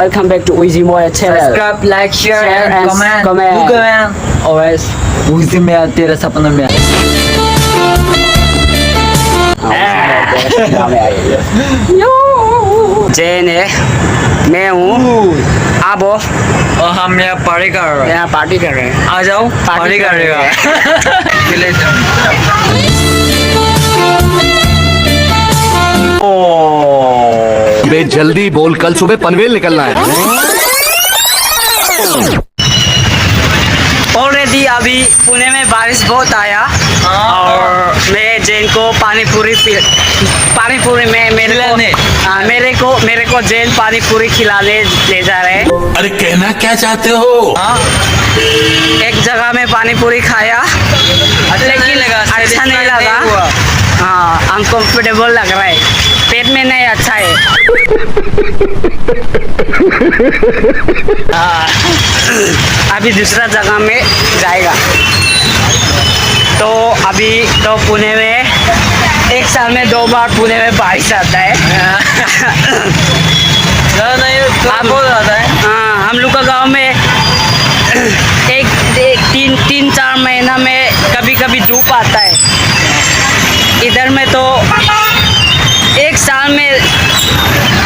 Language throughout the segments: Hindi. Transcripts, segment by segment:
Welcome back to Uzi Moya channel. Subscribe, like, share, Share and and comment. comment. Do comment. Always. उसी में तेरा सपना में जैन है, मैं हूँ आबो, और हम यहाँ पार्टी कर रहे हैं। यहाँ पार्टी कर रहे हैं। आ जाओ पार्टी कर रहे हैं। बे जल्दी बोल, कल सुबह पनवेल निकलना है। ऑलरेडी अभी पुणे में बारिश बहुत आया और मैं जैन को पानी पूरी में मेरे को जैन पानी पूरी खिलाने ले जा रहे हैं। अरे कहना क्या चाहते हो? एक जगह में पानी पूरी खाया लेकिन अच्छा नहीं लगा। हाँ, अनकंफर्टेबल लग रहा है, पेट में नहीं अच्छा है। अभी दूसरा जगह में जाएगा। तो अभी तो पुणे में एक साल में 2 बार पुणे में बारिश आता है। आप बहुत आता है। हाँ, हम लोग का गांव में तीन चार महीना में कभी कभी धूप आता है। इधर में तो एक साल में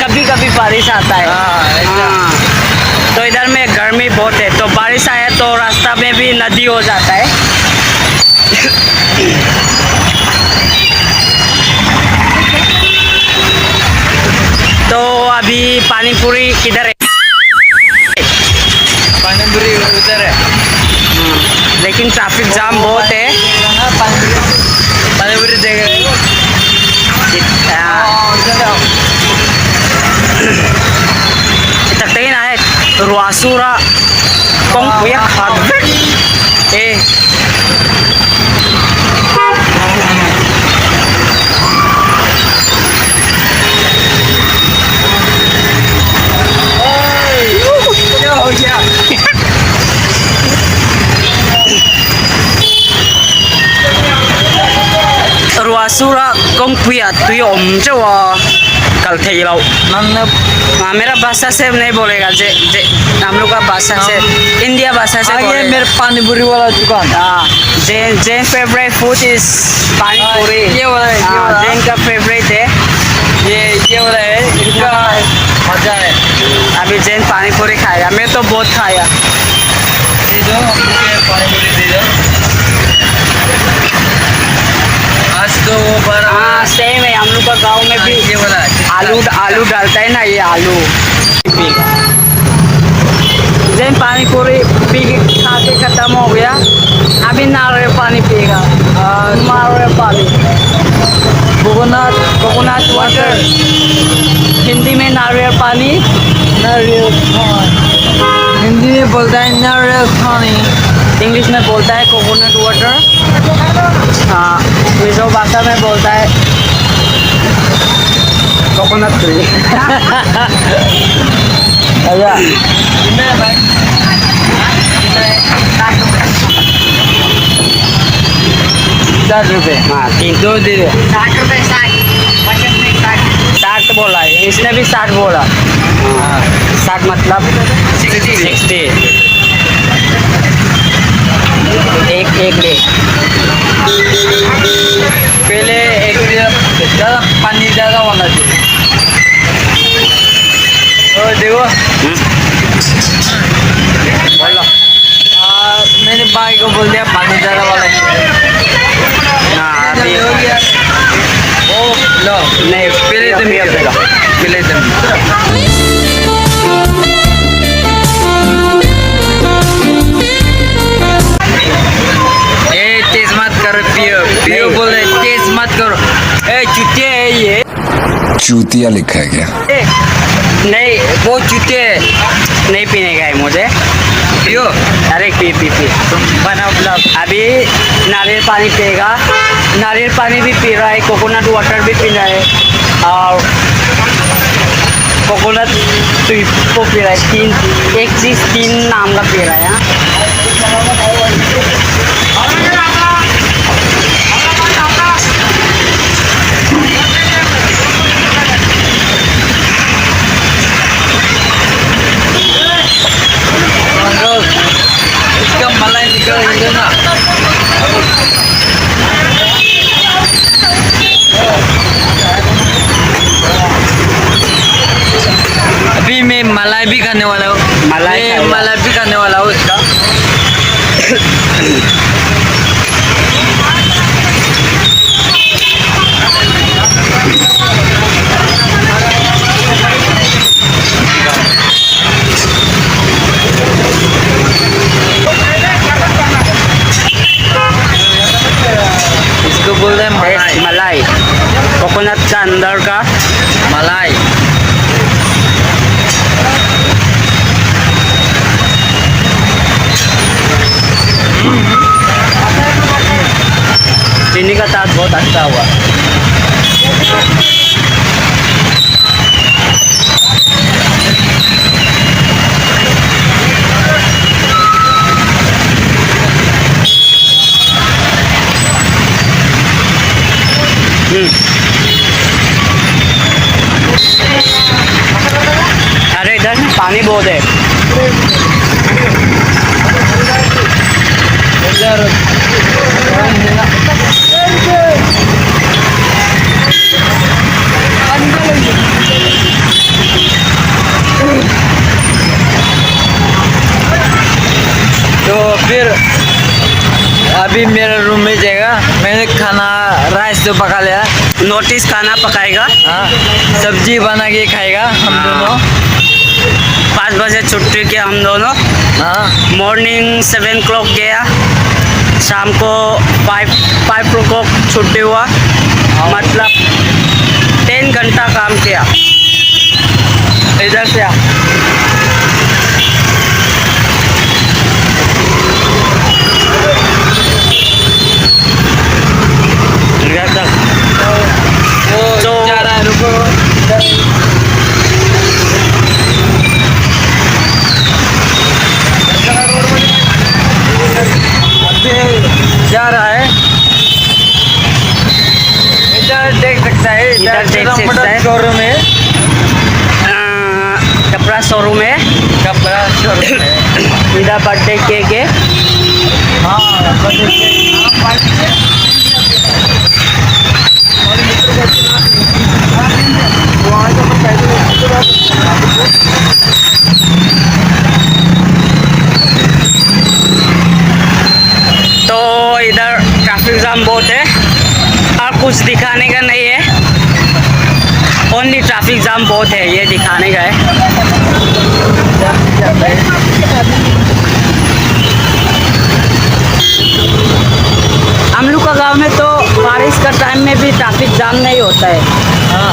कभी कभी बारिश आता है। हाँ, तो इधर में गर्मी बहुत है, तो बारिश आया तो रास्ता में भी नदी हो जाता है। तो अभी पानी पूरी किधर है? पानी पूरी उधर है, लेकिन ट्रैफिक जाम बहुत है। पानी पूरी देख रहे हो? Itatain ay ruasura kong kuya khadbek eh ruasura kong kuya tuyo omjawa कल थे ये मेरा भाषा से नहीं बोलेगा। जे हम लोग का भाषा से इंडिया भाषा से आगे मेरे पानी पूरी वाला दुकान। हाँ, जैन फेवरेट फूड इज पानी पूरी। ये वाला है, ये वाला। जैन का फेवरेट है ये वाला है, इनका मजा है। अभी जैन पानी पूरी खाएगा, मैं तो बहुत खाया। दे दो मुझे पानी पूरी दे दो। आज तो वो बड़ा हाँ, सेम है, हम लोग का गाँव में भी ये वाला आलू डालता है ना, ये आलू जैन पानी पूरी पी खा के खत्म हो गया। अभी नारियल पानी पिएगा, नारियल पानी, कोकोनट वाटर, हिंदी में नारियल पानी, हिंदी में बोलता है नारियल पानी, इंग्लिश में बोलता है कोकोनट वाटर। हाँ, मिजो भाषा में बोलता है कोकोनट ट्री। अच्छा, 60 रुपये। हाँ, 3 दो दे दो। 60 रुपये, 60 बोला है, इसने भी 60 बोला। हाँ, 60 मतलब 60। एक ले। पहले एक ज़्यादा पानी ज़्यादा होना चाहिए। और देखो बोलो। मैंने भाई को बोल दिया पानी ज़्यादा वाला हाँ, अभी हो गया। ओ लो नहीं, पहले तुम अभी लो। पहले तुम तेज मत करो, पियो बोल रहे तेज मत करो। चुतिया है ये, चूतिया लिखा है क्या? नहीं, वो चुतिया है। नहीं पीने का है मुझे। पियो, अरे पी बनाओ ब्लॉग। अभी नारियल पानी पिएगा, नारियल पानी भी पी रहा है, कोकोनट वाटर भी पी रहा है और कोकोनट को पी रहा है। एक चीज़ 3 नाम का पी रहा है। मैं मलाई भी खाने वाला हूँ। मलाई मैं खाएगा। मलाई भी खाने वाला हूँ इसका। इसको बोलते हैं मलाई। मलाई कोकोनट का अंदर का मलाई। चीनी का साथ बहुत अच्छा हुआ। अरे इधर पानी बहुत है। तो फिर अभी मेरा रूम में जाएगा। मैंने खाना राइस तो पका लिया। नोटिस खाना पकाएगा। हाँ, सब्जी बना के खाएगा हम दोनों। 5 बजे छुट्टी किया हम दोनों। हाँ, मॉर्निंग 7 o'clock गया, शाम को 5 o'clock छुट्टी हुआ। मतलब 10 घंटा काम किया। इधर से आ। इधर तक। तो जा रहा है, रुको। अभी जा रहा है। इधर देख सकता है। इधर देख सकता है। शोरूम है। कपड़ा शोरूम है। कपड़ा शोरूम है। इधर बर्थडे केक है। हाँ, बर्थडे केक। तो इधर ट्रैफिक जाम बहुत है और कुछ दिखाने का नहीं है। ओनली ट्रैफिक जाम बहुत है, ये दिखाने का है। हम लोग का गांव में तो बारिश का टाइम में भी ट्रैफिक जाम नहीं होता है। हाँ,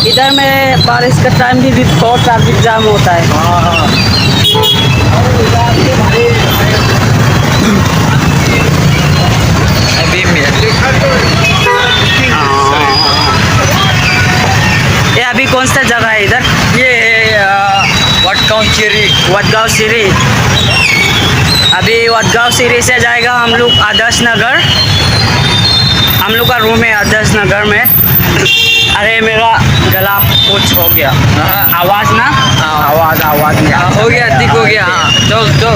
इधर में बारिश का टाइम भी बहुत ट्रैफिक जाम होता है। हाँ। अभी ये अभी कौन सा जगह है इधर? ये वटगांव चिरी। वडगांव सिरी। अभी वडगांव सिरी से जाएगा हम लोग आदर्श नगर। हम लोग का रूम है आदर्श नगर में। अरे मेरा गला कुछ हो गया। हाँ। आवाज़ ना, आवाज़ नहीं हाँ, हो गया, ठीक हो गया। हाँ, चल चल।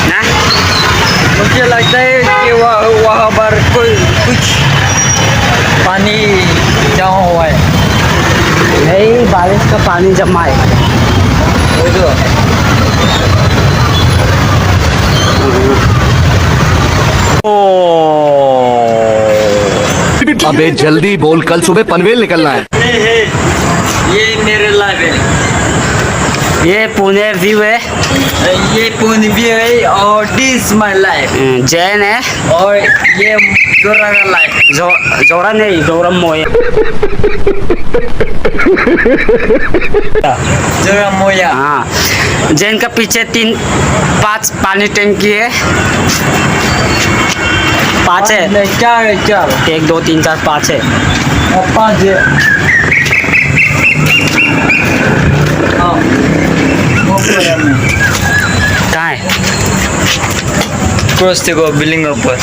ना मुझे लगता है कि वहाँ पर कोई कुछ पानी जमा हुआ है। नहीं, बारिश का पानी जमा है। वो तो अबे जल्दी बोल, कल सुबह पनवेल निकलना है। ये मेरे लाइफ है। ये पुणे व्यू है। ये पुणे व्यू है और दिस माय लाइफ। जैन है। और ये जोरा का लाइफ। जोरा नहीं, जोरम मोय। जोरा मोया। हाँ, जैन का पीछे 5 पानी टंकी है। 5 है। नहीं, 4 है, 4। 1 2 3 4 5 है। और 5 है। हाँ, वो पूरा में। कहाँ है? क्रॉस देखो बिल्डिंग ऊपर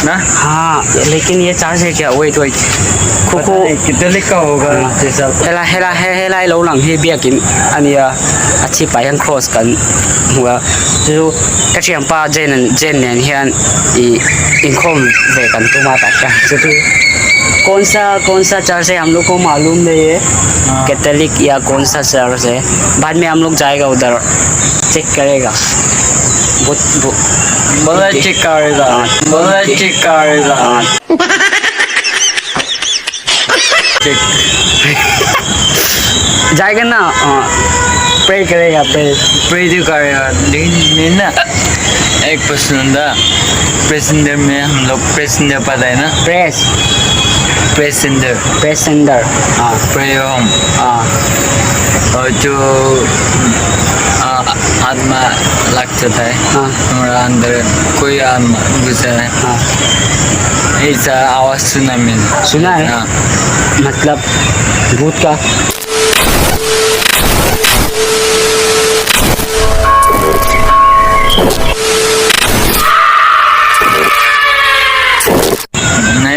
ना हाँ लेकिन ये चार्ज है क्या वेट वेट पता नहीं कितने लिखा होगा जैसा हेला lâu lằng hi bia kim anh chi pai han cross kan hua ju ka chiam pa jen nen hian in khom ve kan tu ma ta ka ju कौन सा चर्च है हम लोग को मालूम नहीं है कैथोलिक या कौन सा चर्च है बाद में हम लोग जाएगा उधर चेक करेगा बोला चेक करेगा बोला चेक करेगा जाएगा ना प्रे करेगा प्रे तो करेगा लेकिन मैं ना एक प्रश्न था पैसेंजर में हम लोग पैसेंजर पता है ना पैसेंजर हाँ प्रे होम हाँ और जो आत्मा लग जाता है हाँ हमारा अंदर कोई आत्मा घुसा है हाँ ऐसा आवाज सुना मैंने सुना है हाँ मतलब भूत का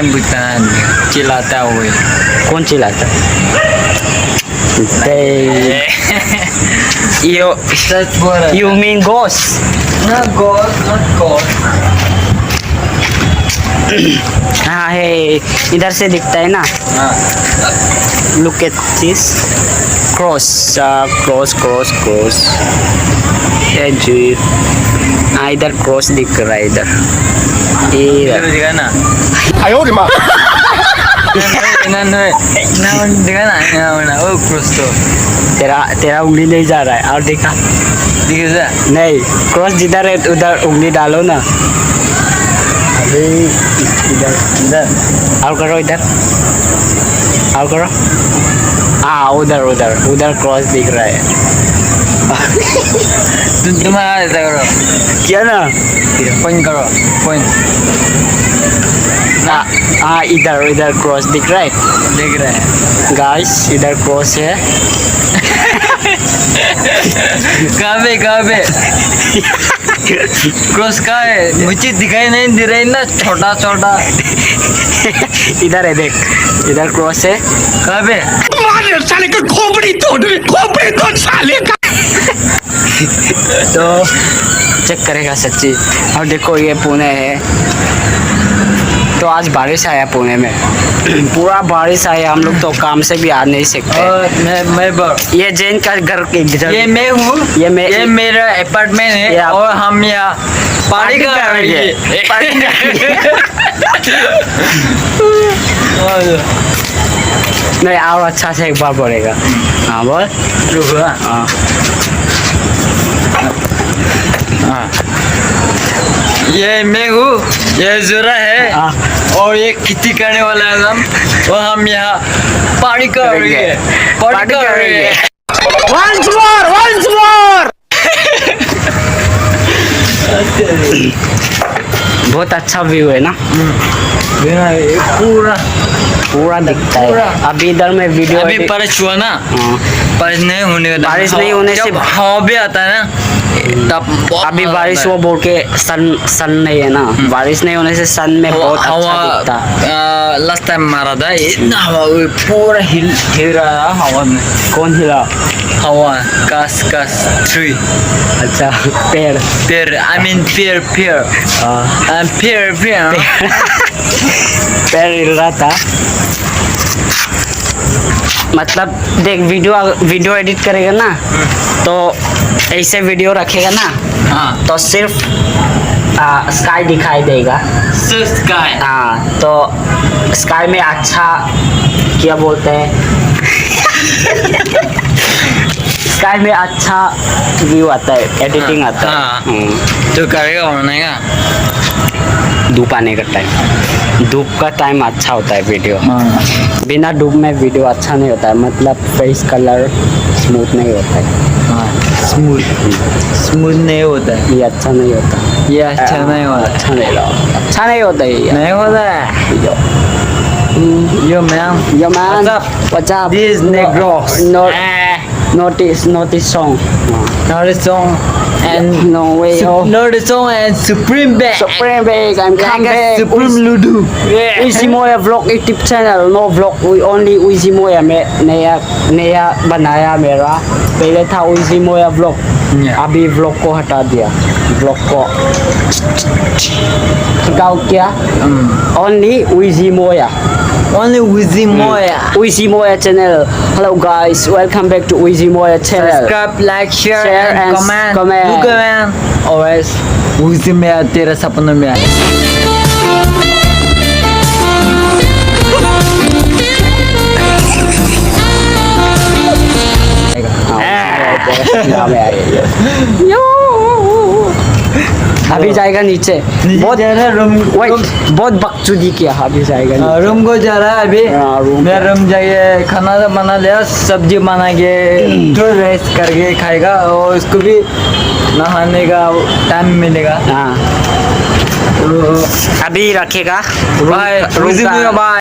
नहीं बुझता चिल्लाता हुए कौन चिल्लाता सच बोल रहा you mean ghost not ghost हाँ है इधर से दिखता है ना हाँ look at this cross ये जी हाँ इधर क्रॉस दिख रहा है इधर दिखा ना 哎呦我的妈！ दिखा ना वो क्रॉस तो तेरा उंगली नहीं जा रहा है और देखा दिखा नहीं क्रॉस जिधर है उधर उंगली डालो ना अरे इधर और करो इधर और करो हाँ उधर क्रॉस दिख रहा है तुम्हारा ऐसा करो क्या ना पॉइंट करो पॉइंट हाँ इधर क्रॉस दिख रहा है देख रहे हैं गाइस इधर क्रॉस है कहाँ पे क्रॉस कहाँ है मुझे दिखाई नहीं दे रहा है ना छोटा इधर है देख इधर क्रॉस है कहाँ पे मारे साले का खोपड़ी तोड़ साले का तो चेक करेगा सच्ची और देखो ये पुणे है तो आज बारिश आया पुणे में पूरा बारिश आया हम लोग तो काम से भी आ नहीं सकते और मैं ये जैन का घर के इधर ये मैं हूँ ये मेरा अपार्टमेंट है ये और हम यहाँ पार्टी कर रहे हैं नहीं और अच्छा से एक बार बोलेगा हाँ बोल रुको हाँ ये मैं हूँ ये जोरा है हाँ और ये खेती करने वाला है हम और हम यहाँ पार्टी कर रहे हैं पार्टी कर रहे हैं once more बहुत अच्छा व्यू है ना पूरा दिखता है अभी इधर में वीडियो अभी बारिश हुआ ना बारिश नहीं होने का बारिश नहीं होने से जब हवा भी आता है ना तब बहुत अभी मजा बारिश आता वो बोल के सन नहीं है ना बारिश नहीं होने से सन में है। बहुत अच्छा दिखता हवा लास्ट टाइम मारा था इतना हवा पूरा हिल रहा है हवा में कौन हिला हवा कास ट्री अच्छा पेड़ I mean pear pear पैर हिल रहा था मतलब देख वीडियो एडिट करेगा ना तो ऐसे वीडियो रखेगा ना हाँ तो सिर्फ स्काई दिखाई देगा स्काई हाँ तो स्काई में अच्छा क्या बोलते हैं स्काई में अच्छा व्यू आता है एडिटिंग आता है तो करेगा बनाएगा धूप आने का टाइम धूप का टाइम अच्छा होता है वीडियो बिना धूप में वीडियो अच्छा नहीं होता है मतलब फेस कलर स्मूथ नहीं होता है स्मूथ नहीं होता है ये अच्छा नहीं होता ये अच्छा नहीं होता अच्छा नहीं होता ये नहीं होता है yo man Yo man, what's up This Negros notice song. Notice song and No way. Oh. Lord Song and Supreme Bag. Supreme Bag, I'm come Like a back. Supreme Ludu. Yeah. Uzi Moya vlog YouTube channel, no vlog. We only Uzi Moya me नया बनाया मेरा. पहले था Uzi Moya vlog. Yeah. अभी vlog को हटा दिया. Vlog को गाँव क्या? Only Uzi Moya. Only Uzi Moya. Uzi Moya channel. Hello guys, welcome back to Uzi Moya channel. Subscribe, like, share, Share and and comment. comment. Do comment. Always. Uzi Moya तेरा सपनों में आए. अभी जाएगा नीचे. बहुत ज़्यादा रूम Wait, बहुत बकचोदी किया. अभी जाएगा नीचे. रूम को जा रहा है अभी. हाँ, रूम मैं रूम जाके खाना बना लिया, सब्जी बना के थोड़ा रेस्ट करके खाएगा और उसको भी नहाने का टाइम मिलेगा. हाँ. अभी रखेगा. बाय. रूम Uzi का- Moya बाय.